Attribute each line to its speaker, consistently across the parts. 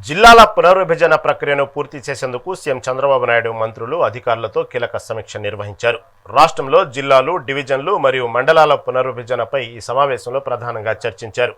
Speaker 1: జిల్లాల పునర్విభజన ప్రక్రియను పూర్తి చేసేందుకు సీఎం చంద్రబాబు నాయుడు మంత్రులు అధికారులతో కీలక సమీక్ష నిర్వహించారు. రాష్ట్రంలో జిల్లాలు, డివిజన్లు మరియు మండలాల పునర్విభజనపై ఈ సమావేశంలో ప్రధానంగా చర్చించారు.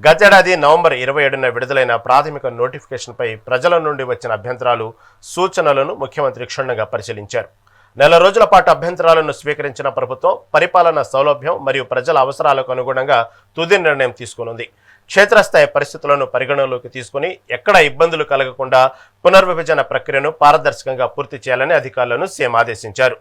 Speaker 1: గతేడాది నవంబర్ 27న విడుదలైన ప్రాథమిక నోటిఫికేషన్పై ప్రజల నుండి వచ్చిన అభ్యంతరాలు, సూచనలను ముఖ్యమంత్రి క్షుణ్ణంగా పరిశీలించారు. నెల రోజుల పాటు అభ్యంతరాలను స్వీకరించిన ప్రభుత్వం పరిపాలన సౌలభ్యం మరియు ప్రజల అవసరాలకు అనుగుణంగా తుది నిర్ణయం తీసుకునుంది. క్షేత్రస్థాయి పరిస్థితులను పరిగణలోకి తీసుకుని ఎక్కడ ఇబ్బందులు కలగకుండా పునర్విభజన ప్రక్రియను పారదర్శకంగా పూర్తి చేయాలని అధికారులను సీఎం ఆదేశించారు.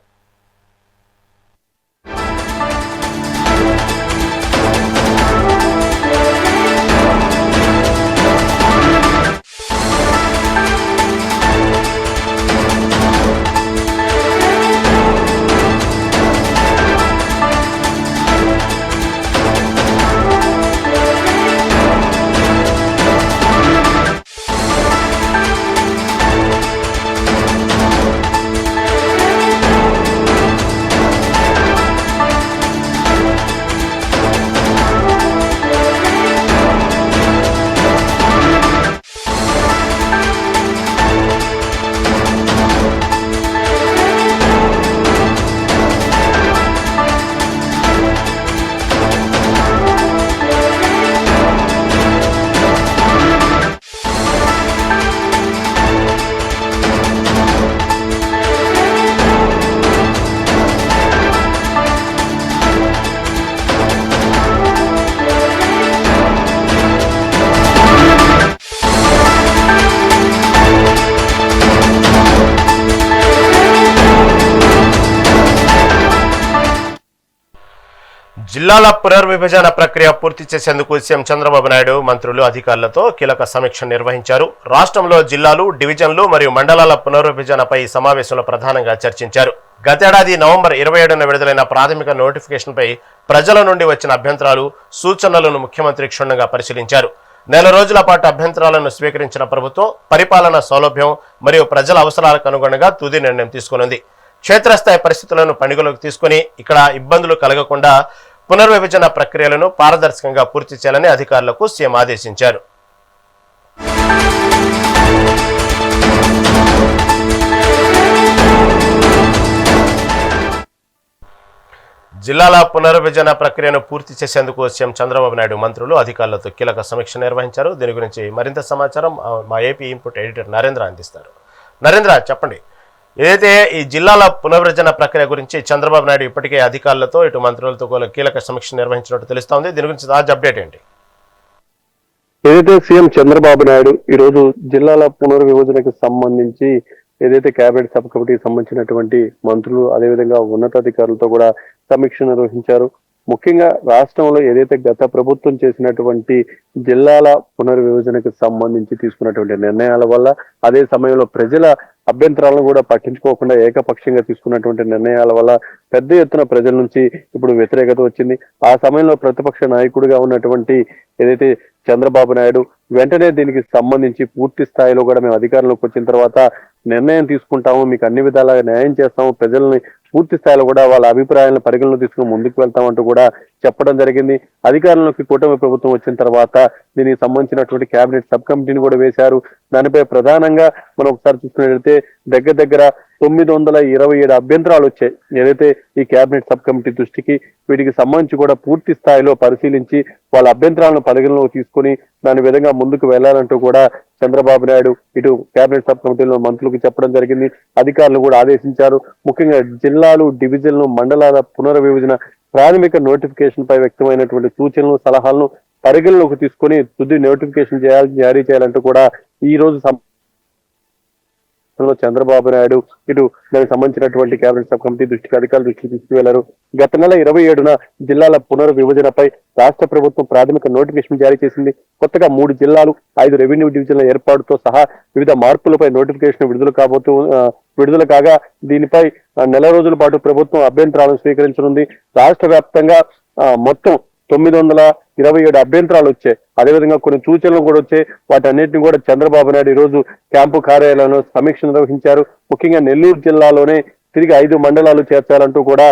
Speaker 1: జిల్లాల పునర్విభజన ప్రక్రియ పూర్తి చేసేందుకు సీఎం చంద్రబాబు నాయుడు మంత్రులు అధికారులతో కీలక సమీక్ష నిర్వహించారు. రాష్ట్రంలో జిల్లాలు, డివిజన్లు మరియు మండలాల పునర్విభజనపై ఈ సమావేశంలో ప్రధానంగా చర్చించారు. గతేడాది నవంబర్ 27న విడుదలైన ప్రాథమిక నోటిఫికేషన్పై ప్రజల నుండి వచ్చిన అభ్యంతరాలు, సూచనలను ముఖ్యమంత్రి క్షుణ్ణంగా పరిశీలించారు. నెల రోజుల పాటు అభ్యంతరాలను స్వీకరించిన ప్రభుత్వం పరిపాలన సౌలభ్యం మరియు ప్రజల అవసరాలకు అనుగుణంగా తుది నిర్ణయం తీసుకునుంది. క్షేత్రస్థాయి పరిస్థితులను పరిగణలోకి తీసుకుని ఇక్కడ ఇబ్బందులు కలగకుండా పునర్విభజన ప్రక్రియలను పారదర్శకంగా పూర్తి చేయాలని అధికారులకు సీఎం ఆదేశించారు. జిల్లాల పునర్విభజన ప్రక్రియను పూర్తి చేసేందుకు సీఎం చంద్రబాబు నాయుడు మంత్రులు అధికారులతో కీలక సమీక్ష నిర్వహించారు. దీని గురించి మరింత సమాచారం మా ఏపీ ఇన్పుట్ ఎడిటర్ నరేంద్ర అందిస్తారు. నరేంద్ర, చెప్పండి. ఏదైతే ఈ జిల్లాల పునర్విభజన ప్రక్రియ గురించి చంద్రబాబు నాయుడు ఇప్పటికే అధికారులతో ఇటు మంత్రులతో కీలక సమీక్ష నిర్వహించినట్టు తెలుస్తోంది. దీని గురించి తాజా అప్డేట్ ఏంటి?
Speaker 2: ఏదైతే సీఎం చంద్రబాబు నాయుడు ఈరోజు జిల్లాల పునర్విభజనకు సంబంధించి ఏదైతే కేబినెట్ సబ్ కమిటీకి సంబంధించినటువంటి మంత్రులు అదేవిధంగా ఉన్నతాధికారులతో కూడా సమీక్ష నిర్వహించారు. ముఖ్యంగా రాష్ట్రంలో ఏదైతే గత ప్రభుత్వం చేసినటువంటి జిల్లాల పునర్విభజనకు సంబంధించి తీసుకున్నటువంటి నిర్ణయాల వల్ల, అదే సమయంలో ప్రజల అభ్యంతరాలను కూడా పట్టించుకోకుండా ఏకపక్షంగా తీసుకున్నటువంటి నిర్ణయాల వల్ల పెద్ద ఎత్తున ప్రజల నుంచి ఇప్పుడు వ్యతిరేకత వచ్చింది. ఆ సమయంలో ప్రతిపక్ష నాయకుడిగా ఉన్నటువంటి ఏదైతే చంద్రబాబు నాయుడు వెంటనే దీనికి సంబంధించి పూర్తి స్థాయిలో కూడా మేము అధికారంలోకి వచ్చిన తర్వాత నిర్ణయం తీసుకుంటాము, మీకు అన్ని విధాలుగా న్యాయం చేస్తాము, ప్రజల్ని పూర్తి స్థాయిలో కూడా వాళ్ళ అభిప్రాయాలను పరిగణలో తీసుకుని ముందుకు వెళ్తామంటూ కూడా చెప్పడం జరిగింది. అధికారంలోకి కూటమి ప్రభుత్వం వచ్చిన తర్వాత దీనికి సంబంధించినటువంటి కేబినెట్ సబ్ కమిటీని కూడా వేశారు. దానిపై ప్రధానంగా మనం ఒకసారి చూసుకున్నట్లయితే దగ్గర 927 అభ్యంతరాలు వచ్చాయి. ఏదైతే ఈ కేబినెట్ సబ్ కమిటీ దృష్టికి వీటికి సంబంధించి కూడా పూర్తి స్థాయిలో పరిశీలించి వాళ్ళ అభ్యంతరాలను పరిగణలోకి తీసుకుని దాని విధంగా ముందుకు వెళ్లాలంటూ కూడా చంద్రబాబు నాయుడు ఇటు కేబినెట్ సబ్ కమిటీలో మంత్రులకు చెప్పడం జరిగింది. అధికారులు కూడా ఆదేశించారు. ముఖ్యంగా జిల్లాలు, డివిజన్లు, మండలాల పునర్విభజన ప్రాథమిక నోటిఫికేషన్ పై వ్యక్తమైనటువంటి సూచనలు, సలహాలను పరిగణలోకి తీసుకుని తుది నోటిఫికేషన్ జారీ చేయాలంటూ కూడా ఈ రోజు చంద్రబాబు నాయుడు ఇటు దానికి సంబంధించినటువంటి కేబినెట్ సబ్ కమిటీ దృష్టికి అధికారుల దృష్టికి తీసుకువెళ్లారు. గత నెల 27న జిల్లాల పునర్విభజనపై రాష్ట్ర ప్రభుత్వం ప్రాథమిక నోటిఫికేషన్ జారీ చేసింది. కొత్తగా 3 జిల్లాలు, 5 రెవెన్యూ డివిజన్ల ఏర్పాటుతో సహా వివిధ మార్పులపై నోటిఫికేషన్ విడుదల కాగా దీనిపై నెల రోజుల పాటు ప్రభుత్వం అభ్యంతరాలను స్వీకరించనుంది. రాష్ట్ర వ్యాప్తంగా మొత్తం 927 అభ్యంతరాలు వచ్చాయి. అదేవిధంగా కొన్ని సూచనలు కూడా వచ్చాయి. వాటన్నిటిని కూడా చంద్రబాబు నాయుడు ఈ రోజు క్యాంపు కార్యాలయంలో సమీక్ష నిర్వహించారు. ముఖ్యంగా నెల్లూరు జిల్లాలోనే తిరిగి 5 మండలాలు చేర్చాలంటూ కూడా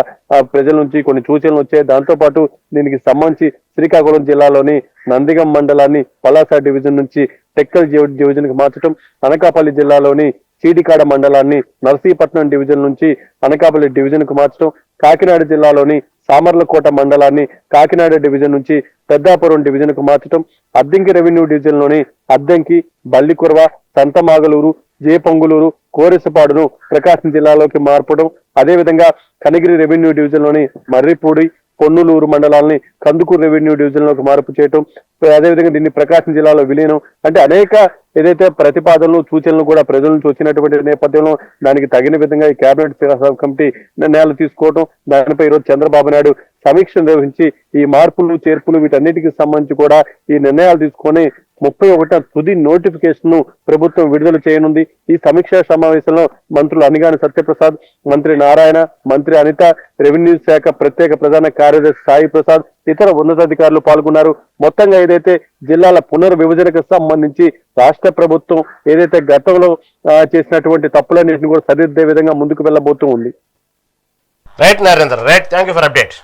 Speaker 2: ప్రజల నుంచి కొన్ని సూచనలు వచ్చాయి. దాంతో పాటు దీనికి సంబంధించి శ్రీకాకుళం జిల్లాలోని నందిగం మండలాన్ని పలాస డివిజన్ నుంచి టెక్కల్ డివిజన్ కి మార్చడం, అనకాపల్లి జిల్లాలోని చీడికాడ మండలాన్ని నర్సీపట్నం డివిజన్ నుంచి అనకాపల్లి డివిజన్ కు మార్చడం, కాకినాడ జిల్లాలోని సామర్లకోట మండలాన్ని కాకినాడ డివిజన్ నుంచి పెద్దాపురం డివిజన్ కు మార్చడం, అద్దంకి రెవెన్యూ డివిజన్ లోని అద్దంకి, బల్లికురవ, సంతమాగలూరు, జేపొంగులూరు, కోరెసపాడును ప్రకాశం జిల్లాలోకి మార్పడం, అదేవిధంగా కనిగిరి రెవెన్యూ డివిజన్ లోని మర్రిపూడి, పొన్నులూరు మండలాల్ని కందుకూరు రెవెన్యూ డివిజన్ లోకి మార్పు చేయటం, అదేవిధంగా దీన్ని ప్రకాశం జిల్లాలో విలీనం అంటే అనేక ఏదైతే ప్రతిపాదనలు సూచనలు కూడా ప్రజల నుంచి వచ్చినటువంటి నేపథ్యంలో దానికి తగిన విధంగా ఈ కేబినెట్ సబ్ కమిటీ నిర్ణయాలు తీసుకోవడం, దానిపై ఈరోజు చంద్రబాబు నాయుడు సమీక్ష నిర్వహించి ఈ మార్పులు చేర్పులు వీటన్నిటికి సంబంధించి కూడా ఈ నిర్ణయాలు తీసుకొని 31వ తుది నోటిఫికేషన్ ను ప్రభుత్వం విడుదల చేయనుంది. ఈ సమీక్షా సమావేశంలో మంత్రులు అనిగాని సత్యప్రసాద్, మంత్రి నారాయణ, మంత్రి అనిత, రెవెన్యూ శాఖ ప్రత్యేక ప్రధాన కార్యదర్శి సాయి ప్రసాద్, ఇతర ఉన్నతాధికారులు పాల్గొన్నారు. మొత్తంగా ఏదైతే జిల్లాల పునర్విభజనకు సంబంధించి రాష్ట్ర ప్రభుత్వం ఏదైతే గతంలో చేసినటువంటి తప్పులన్నింటినీ కూడా సరిదిద్దే విధంగా ముందుకు వెళ్ళబోతూ ఉంది.
Speaker 1: Right Narendra, right, thank you for update.